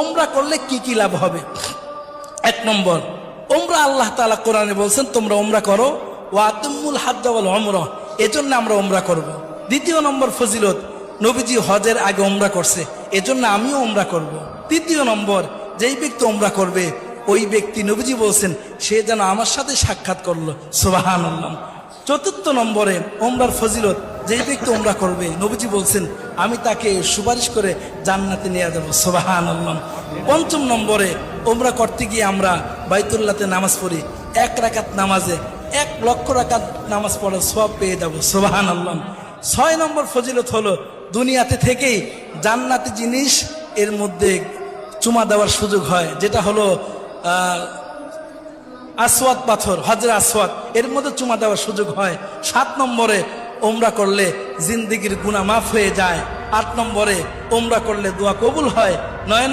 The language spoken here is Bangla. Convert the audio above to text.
ওমরা করলে কি কি লাভ হবে? এক নম্বর, ওমরা আল্লাহ তাআলা কোরআনে বলছেন তোমরা ওমরা করো, ওয়া আতিমুল হাজ্জ ওয়াল উমরা, এজন্য আমরা ওমরা করব। দ্বিতীয় নম্বর ফজিলত, নবীজি হজের আগে ওমরা করছে, এজন্য আমিও ওমরা করব। তৃতীয় নম্বর, যেই ব্যক্তি ওমরা করবে ওই ব্যক্তি নবীজি বলছেন সে যেন আমার সাথে সাক্ষাৎ করলো, সুবহানাল্লাহ। চতুর্থ নম্বরে ওমরার ফজিলত, যেই ব্যক্তি ওমরা করবে নবীজি বলছেন আমি তাকে সুপারিশ করে জান্নাতে নিয়ে যাবো, সুবহানাল্লাহ। পঞ্চম নম্বরে, ওমরা করতে গিয়ে আমরা বাইতুল্লাহতে নামাজ পড়ি, 1 রাকাত নামাজে 1 লক্ষ রাকাত নামাজ পড়ার সওয়াব পেয়ে যাবো, সুবহানাল্লাহ। 6 নম্বর ফজিলত হলো দুনিয়াতে থেকেই জান্নাতি জিনিস এর মধ্যে চুমা দেওয়ার সুযোগ হয়, যেটা হলো আসওয়াদ পাথর, হজরে আসওয়াদ, এর মধ্যে চুমা দেওয়ার সুযোগ হয়। 7 নম্বরে, ওমরা করলে জিন্দেগির গুনাহ মাফ হয়ে যায়। 8 নম্বরে, ওমরা করলে দোয়া কবুল হয়। 9